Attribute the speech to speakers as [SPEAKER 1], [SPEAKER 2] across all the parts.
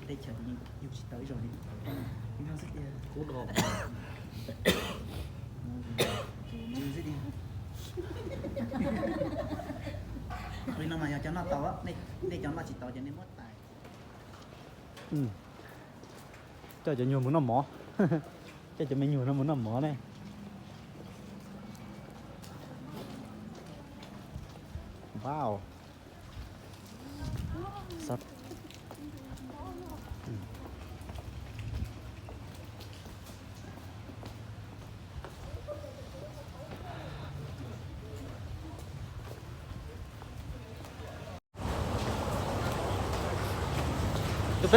[SPEAKER 1] đây chờ thì yêu chị tới rồi đi. Nhưng nó rất
[SPEAKER 2] Cú đồ.
[SPEAKER 1] chưa rất đi. Vì nó mà cho nó tàu á, đây cho nó chỉ tàu cho nên mất tài.
[SPEAKER 3] cho nhiều muốn nó mỏ cho mình nhiều nó muốn nó mỏ này wow sắt cho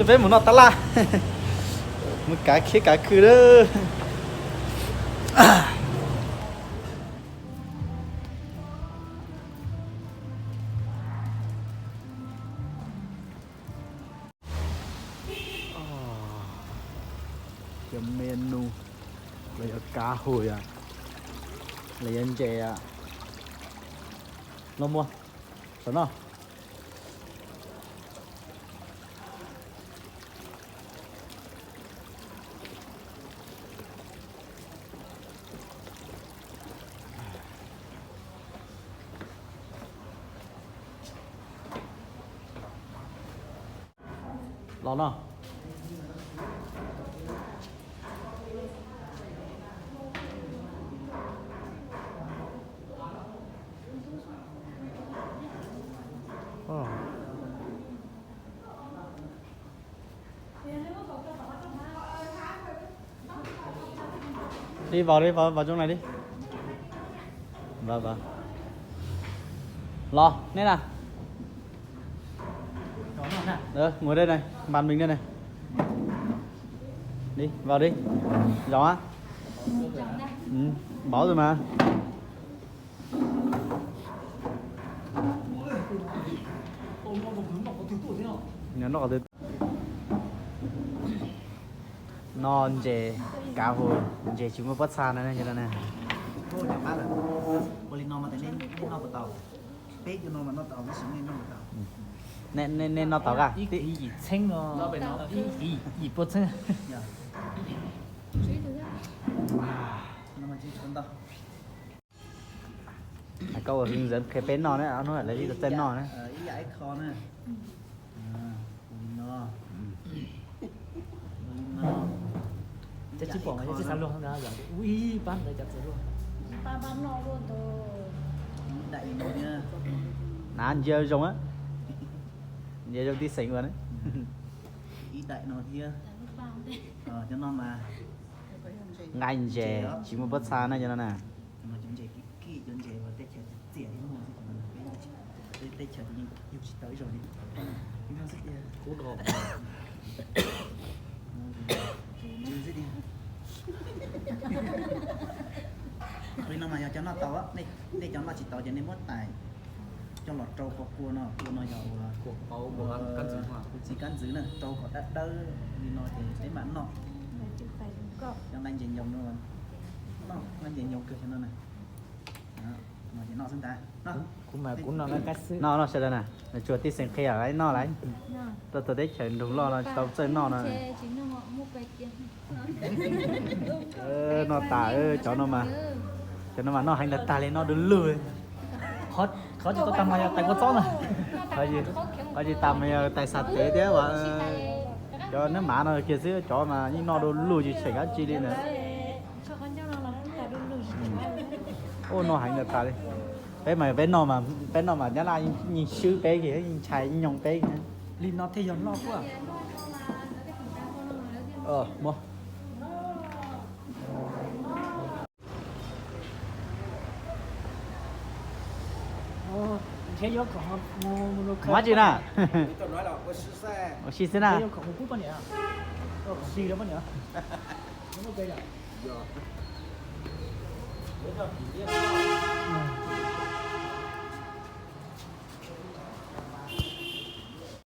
[SPEAKER 3] phép một nó ta la một cái khía cái cứ đó cái menu lấy cá hồi à lấy ăn chè à nó mua sao nó lo nó đi vào trong này đi vâng lo nè nào ngồi đây này bàn mình đây này đi vào đi gió á bỏ rồi mà nhớ nó có non chè cá hồi chè chúng nó bắt xa này như thế này
[SPEAKER 1] Thôi chẳng bác là Boli nó mà tại nên nó của tàu. Tết cho nó mà nó tàu nó xuống nên nó của tàu.
[SPEAKER 3] nên nó tao cả
[SPEAKER 2] 이 챙어. 이 버튼.
[SPEAKER 1] Dạ. Nó mà chỉ xuống tàu.
[SPEAKER 3] câu ở hướng dẫn cái bên nó đấy nó phải lấy đi tên nó đấy
[SPEAKER 1] Ý giải kho nè. Nó.
[SPEAKER 2] Chắc chỉ bỏ cái sao luôn không ra rồi. Ui bán rồi chặt rồi luôn.
[SPEAKER 4] Ta bán nó luôn thôi.
[SPEAKER 1] Đại một nha.
[SPEAKER 3] ná ăn chơi giống á giờ trong tí xỉn luôn đấy
[SPEAKER 1] Ý đại nó kia. Cho nó mà.
[SPEAKER 3] ngay chè chỉ một bớt xa này cho nó nè
[SPEAKER 1] Mà chúng chè kỹ chúng chè và tết chờ tỉa đi mua tết chờ thì yêu chị tới rồi đi. Nhưng nó rất
[SPEAKER 2] Cú đồ.
[SPEAKER 1] chưa rất đi. Vì nó mà cho nó tàu á, đây cho nó chỉ tàu cho nên mất tài. Cho lọt trâu có cua nó giàu
[SPEAKER 2] Cuộc báo bộ ăn cắn giữ hòa.
[SPEAKER 1] chỉ cắn giữ nè, trâu có đất đỡ vì nó thì cái mặn nó. Cho anh nhìn nhông luôn. Nó anh nhìn nhông cơ cho nó này. Đó, mà chỉ nó xem ta.
[SPEAKER 2] cũng nó cái sứ.
[SPEAKER 3] nó sẽ đây nè là chuột tí xỉn khe ấy nó lấy tôi đấy chờ đúng lo là tao chơi nó này nó tả cho nó mà nó hành là tả lên nó đứng lười
[SPEAKER 2] khó cho tôi tầm này tại có chó này.
[SPEAKER 3] có gì tầm tài sản thế thế mà cho nó má nó kia xíu chó mà nhưng nó đồ lùi gì xảy ra chi đi nữa ô nó hành là tả đi bên nó mà nhớ là nhìn sư bé kìa nhìn chạy nhông bé kìa
[SPEAKER 2] Linh nó thấy giống nó quá.
[SPEAKER 3] mua
[SPEAKER 2] thế yếu có
[SPEAKER 3] má gì nè
[SPEAKER 1] Tôi nói là có sư xe.
[SPEAKER 3] xí xí
[SPEAKER 2] thế
[SPEAKER 3] nè
[SPEAKER 2] yếu có cú bao nhiêu? Có gì đó bao nhiêu? Nó ok rồi.
[SPEAKER 1] Dạ.